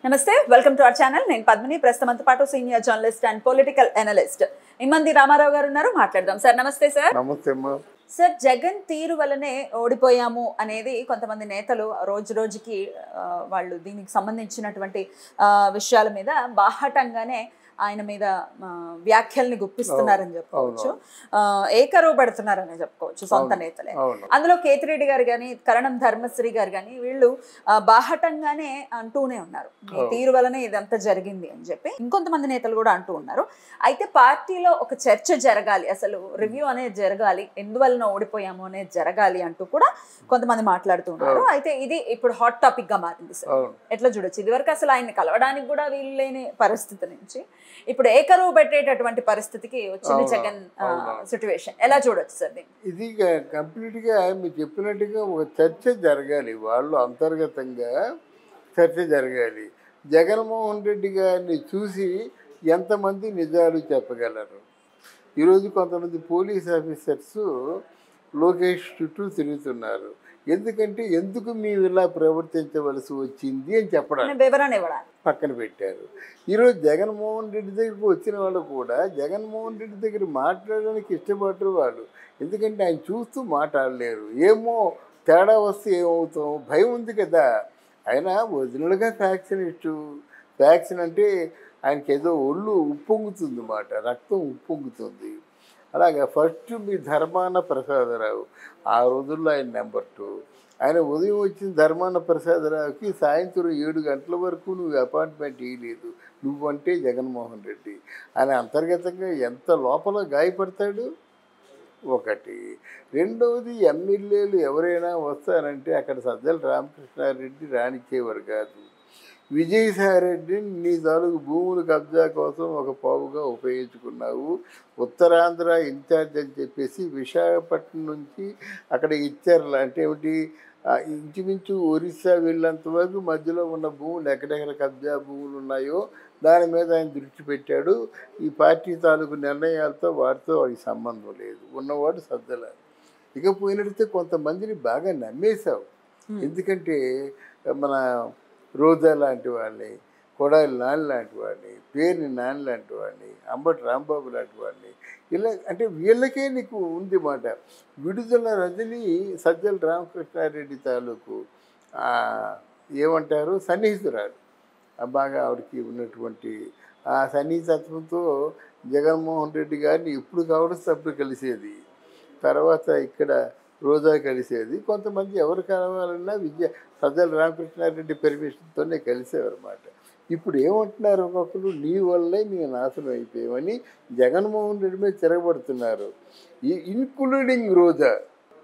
నమస్తే welcome to our channel నేను పద్మిని ప్రస్తుతంతో పాటు senior journalist and political analyst Immandi Ramarao గారు ఉన్నారు మాట్లాడదాం సార్ నమస్తే సార్ నమస్తే అమ్మా సార్ జగన్ తీరు వల్లనే ఓడిపోయాము అనేది కొంతమంది నేతలు రోజుకి వాళ్ళు దీనికి సంబంధించినటువంటి విషయాల మీద బాహటంగానే ఆయన మీద వ్యాఖ్యల్ని గుప్పిస్తున్నారని చెప్పుకోవచ్చు ఏకరువు పడుతున్నారని చెప్పుకోవచ్చు సొంత నేతలే అందులో కేతిరెడ్డి గారు కానీ కరణం ధర్మశ్రీ గారు కానీ వీళ్ళు బాహటంగానే అంటూనే ఉన్నారు ఈ తీరు వలనే ఇదంతా జరిగింది అని చెప్పి ఇంకొంతమంది నేతలు కూడా అంటూ ఉన్నారు అయితే పార్టీలో ఒక చర్చ జరగాలి అసలు రివ్యూ అనేది జరగాలి ఎందువలన ఓడిపోయాము అనేది జరగాలి అంటూ కూడా కొంతమంది మాట్లాడుతున్నారు అయితే ఇది ఇప్పుడు హాట్ టాపిక్ గా మారింది సార్ ఎట్లా చూడొచ్చు ఇదివరకు అసలు ఆయన కలవడానికి కూడా వీలు లేని పరిస్థితి నుంచి ఇప్పుడు ఏకరువు పెట్టేటటువంటి పరిస్థితికి వచ్చింది జగన్ సిట్యుయేషన్ ఎలా చూడొచ్చు సార్ ఇది కంప్లీట్ గా మీరు చెప్పినట్టుగా ఒక చర్చ జరగాలి వాళ్ళు అంతర్గతంగా చర్చ జరగాలి జగన్మోహన్ రెడ్డి గారిని చూసి ఎంతమంది నిజాలు చెప్పగలరు ఈరోజు కొంతమంది పోలీస్ ఆఫీసర్స్ లోకేష్ చుట్టూ తిరుగుతున్నారు ఎందుకంటే ఎందుకు మేము ఇలా ప్రవర్తించవలసి వచ్చింది అని చెప్పడానికి వివరణ ఇవ్వడానికి పక్కన పెట్టారు ఈరోజు జగన్మోహన్ రెడ్డి దగ్గరికి వచ్చిన వాళ్ళు కూడా జగన్మోహన్ రెడ్డి దగ్గర మాట్లాడడానికి ఇష్టపడరు వాళ్ళు ఎందుకంటే ఆయన చూస్తూ మాట్లాడలేరు ఏమో తేడా వస్తే ఏమవుతాం భయం ఉంది కదా ఆయన ఒరిజినల్గా ఫ్యాక్సినిస్టు ఫ్యాక్సిన్ అంటే ఆయనకి ఏదో ఒళ్ళు ఉప్పొంగుతుంది అన్నమాట రక్తం ఉప్పొంగుతుంది అలాగే ఫస్ట్ మీ ధర్మాన ప్రసాదరావు ఆ రోజుల్లో ఆయన నెంబర్ 2 ఆయన ఉదయం వచ్చిన ధర్మాన ప్రసాదరావుకి సాయంత్రం 7 గంటల వరకు నువ్వు అపాయింట్మెంట్ ఇవ్వలేదు నువ్వంటే జగన్మోహన్ రెడ్డి ఆయన అంతర్గతంగా ఎంత లోపల గాయపడతాడు ఒకటి రెండవది ఎమ్మెల్యేలు ఎవరైనా వస్తారంటే అక్కడ సజ్జల రామకృష్ణారెడ్డి రానిచ్చేవారు కాదు విజయసాయిరెడ్డిని నీ తాలూకు భూముల కబ్జా కోసం ఒక పావుగా ఉపయోగించుకున్నావు ఉత్తరాంధ్ర ఇన్ఛార్జ్ అని చెప్పేసి విశాఖపట్నం నుంచి అక్కడ ఇచ్చారు అంటే ఏమిటి ఇంచుమించు ఒరిస్సా వెళ్ళేంత వరకు మధ్యలో ఉన్న భూములు ఎక్కడెక్కడ కబ్జా భూములు ఉన్నాయో దాని మీద ఆయన దృష్టి పెట్టాడు ఈ పార్టీ తాలూకు నిర్ణయాలతో వాటితో వాడికి సంబంధం లేదు ఉన్నవాడు సజ్జల ఇక పోయినట్టే కొంతమందిని బాగా నమ్మేశావు ఎందుకంటే మన రోజా లాంటి వాళ్ళని కొడాలి నాని లాంటి వాడిని పేరుని నాని లాంటి వాడిని అంబటి రాంబాబు లాంటి వాడిని ఇలా అంటే వీళ్ళకే నీకు ఉంది మాట విడుదల రజని సజ్జల రామకృష్ణారెడ్డి తాలూకు ఏమంటారు సన్నిహితురాలు బాగా ఆవిడకి ఉన్నటువంటి ఆ సన్నిహితత్వంతో జగన్మోహన్ రెడ్డి గారిని ఎప్పుడు కావడం అప్పుడు కలిసేది తర్వాత ఇక్కడ రోజా కలిసేది కొంతమంది ఎవరు కలవాలన్నా సజ్జల రామకృష్ణారెడ్డి పెర్మిషన్తోనే కలిసేవారు అన్నమాట ఇప్పుడు ఏమంటున్నారు ఒక్కొక్కరు నీ వల్లే మేము నాశనం అయిపోయామని జగన్మోహన్ రెడ్డి మీద తిరగబడుతున్నారు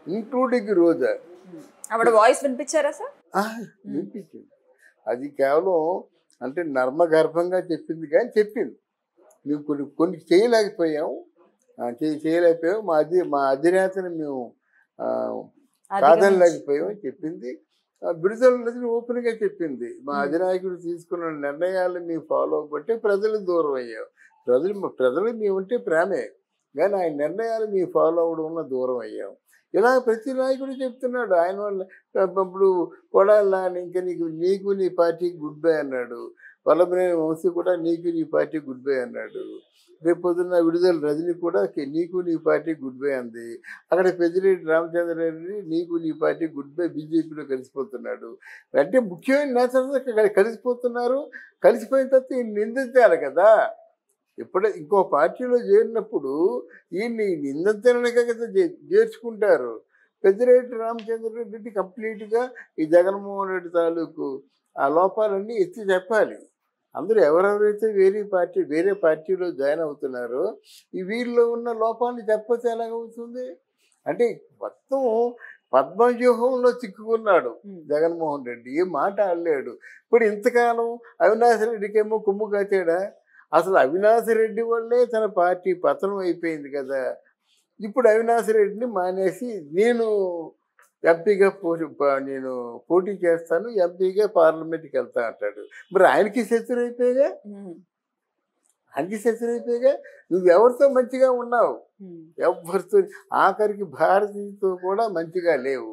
ఇంక్లూడింగ్ రోజా వాయిస్ వినిపించారా సార్ వినిపించింది అది కేవలం అంటే నర్మగర్భంగా చెప్పింది కానీ చెప్పింది మేము కొన్ని చేయలేకపోయాము మా అధినేతని మేము కాదనలేకపోయామని చెప్పింది విడుదల ఓపెన్గా చెప్పింది మా అధినాయకుడు తీసుకున్న నిర్ణయాలు మేము ఫాలో అవ్వబట్టే ప్రజలకు దూరం అయ్యాం ప్రజలు మేముంటే ప్రేమే కానీ ఆయన నిర్ణయాలు మేము ఫాలో అవ్వడం వల్ల దూరం అయ్యాం ఇలా ప్రతి నాయకుడు చెప్తున్నాడు ఆయన వల్ల ఇప్పుడు కొడాలా ఇంకా నీకు నీ పార్టీకి గుడ్ బై అన్నాడు వల్లభనేని వంశీ కూడా నీకు నీ పార్టీ గుడ్ బై అన్నాడు రేపు పొద్దున్న విడుదల రజని కూడా నీకు నీ పార్టీ గుడ్ బై అంది అక్కడ పెద్దిరెడ్డి రామచంద్రారెడ్డి నీకు నీ పార్టీ గుడ్ బై బీజేపీలో కలిసిపోతున్నాడు అంటే ముఖ్యమైన నేతలు కలిసిపోతున్నారు కలిసిపోయిన తర్వాత నిందించాలి కదా ఎప్పుడే ఇంకో పార్టీలో చేరినప్పుడు ఈయన్ని నిందించాలనే కదా చేర్చుకుంటారు పెద్దిరెడ్డి రామచంద్రారెడ్డి కంప్లీట్గా ఈ జగన్మోహన్ రెడ్డి తాలూకు ఆ లోపాలన్నీ ఎత్తి చెప్పాలి అందరూ ఎవరెవరైతే వేరే పార్టీలో జాయిన్ అవుతున్నారో ఈ వీరిలో ఉన్న లోపాన్ని చెప్పతే ఎలాగవుతుంది అంటే మొత్తం పద్మవ్యూహంలో చిక్కుకున్నాడు జగన్మోహన్ రెడ్డి ఏ మాట ఆడలేడు ఇప్పుడు ఇంతకాలం అవినాష్ రెడ్డికేమో కుమ్ము కాచాడా అసలు అవినాష్ రెడ్డి వల్లే తన పార్టీ పతనం అయిపోయింది కదా ఇప్పుడు అవినాష్ రెడ్డిని మానేసి నేను పోటీ చేస్తాను ఎంపీగా పార్లమెంట్కి వెళ్తా అంటాడు మరి ఆయనకి శత్రు అయిపోయాగా నువ్వు ఎవరితో మంచిగా ఉన్నావు ఎవరితో ఆఖరికి భారతితో కూడా మంచిగా లేవు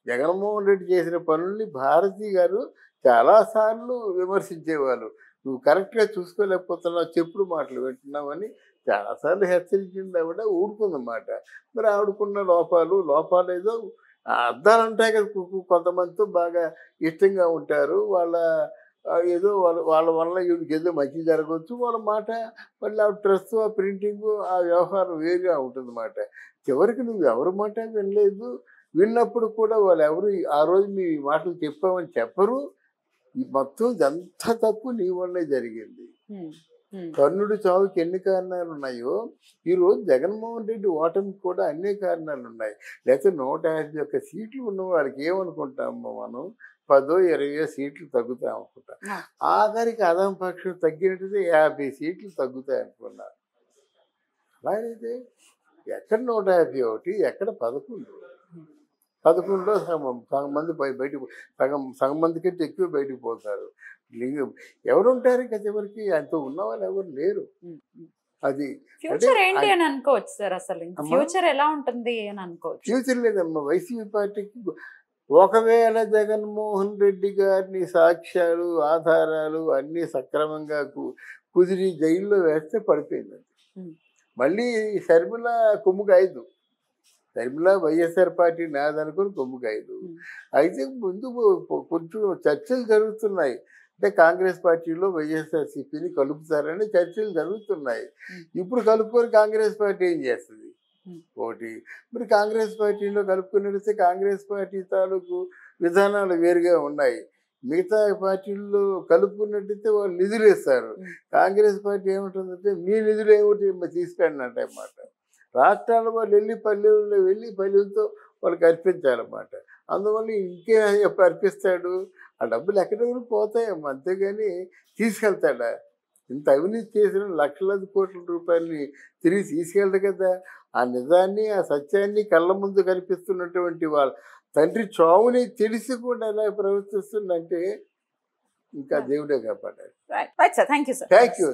జగన్మోహన్ రెడ్డి చేసిన పనుల్ని భారతి గారు చాలాసార్లు విమర్శించేవాళ్ళు. నువ్వు కరెక్ట్గా చూసుకోలేకపోతున్నావు, చెప్పుడు మాటలు వింటున్నావని చాలాసార్లు హెచ్చరించింది. ఆవిడ ఊరుకుందన్నమాట. మరి ఆవిడకున్న లోపాలు ఏదో అర్థాలు ఉంటాయి కదా, కొంతమందితో బాగా ఇష్టంగా ఉంటారు. ఏదో వాళ్ళ వల్ల వీడికి ఏదో మంచి జరగవచ్చు వాళ్ళ మాట. మళ్ళీ ఆ డ్రెస్, ఆ ప్రింటింగ్, ఆ వ్యవహారం వేరుగా ఉంటుందన్నమాట. చివరికి నువ్వు ఎవరి మాట వినలేదు. విన్నప్పుడు కూడా వాళ్ళు ఎవరు ఆ రోజు మీ మాటలు చెప్పామని చెప్పరు. ఈ మొత్తం ఇదంతా తప్పు నీ వల్లే జరిగింది. కర్ణుడి చావుకి ఎన్ని కారణాలు ఉన్నాయో ఈరోజు జగన్మోహన్ రెడ్డి ఓటమికి కూడా అన్ని కారణాలు ఉన్నాయి. లేకపోతే 151 సీట్లు ఉన్న వాళ్ళకి ఏమనుకుంటామో మనం, 10 20 సీట్లు తగ్గుతాయి అనుకుంటా. ఆఖరికి అదం పక్షం తగ్గినట్టుగా 50 సీట్లు తగ్గుతాయి అనుకున్నారు. అలాగైతే ఎక్కడ 151, ఎక్కడ 11లో సగం మంది బయటకు సగం మంది కంటే ఎక్కువ బయటకు పోతారు. ఎవరుంటారు ఇంకా చివరికి? అంత ఉన్న వాళ్ళు ఎవరు లేరు. అది ఫ్యూచర్ ఏంటి అని అనుకోవచ్చు సార్? అసలు ఫ్యూచర్ ఎలా ఉంటుంది అని అనుకోవచ్చు? ఫ్యూచర్ లేదమ్మా వైసీపీ పార్టీకి. ఒకవేళ జగన్మోహన్ రెడ్డి గారిని సాక్ష్యాలు, ఆధారాలు అన్నీ సక్రమంగా కుదిరి జైల్లో వేస్తే పడిపోయిందండి. మళ్ళీ షర్మిల కొమ్ముగాయదు. షర్మిల వైఎస్ఆర్ పార్టీ నాదనుకుని కొమ్ముగాయదు. అయితే ముందు కొంచెం చర్చలు జరుగుతున్నాయి. అంటే కాంగ్రెస్ పార్టీలో వైఎస్ఆర్సీపీని కలుపుతారని చర్చలు జరుగుతున్నాయి. ఇప్పుడు కలుపుకొని కాంగ్రెస్ పార్టీ ఏం చేస్తుంది? ఒకటి. మరి కాంగ్రెస్ పార్టీలో కలుపుకున్నట్లయితే కాంగ్రెస్ పార్టీ తాలూకు విధానాలు వేరుగా ఉన్నాయి. మిగతా పార్టీల్లో కలుపుకున్నట్టయితే వాళ్ళు నిధులు ఇస్తారు. కాంగ్రెస్ పార్టీ ఏముంటుందంటే మీ నిధులు ఏమిటి తీసుకురండి అంటే అన్నమాట. రాష్ట్రాల వాళ్ళు వెళ్ళి పల్లెల్లో వెళ్ళి పల్లెలతో వాళ్ళకి అర్పించాలన్నమాట. అందువల్ల ఇంకే అర్పిస్తాడు? ఆ డబ్బులు ఎక్కడెక్కడ పోతాయమ్మా, అంతేగాని తీసుకెళ్తాడా? ఇంత అవినీతి చేసిన లక్షలాది కోట్ల రూపాయలని తిరిగి తీసుకెళ్ళదు కదా. ఆ నిజాన్ని, ఆ సత్యాన్ని కళ్ళ ముందు కనిపిస్తున్నటువంటి వాళ్ళ తండ్రి చావుని తెలిసి కూడా ఎలా ప్రవర్తిస్తుందంటే ఇంకా దేవుడే కాపాడాలి. Right sir, thank you sir. Thank you.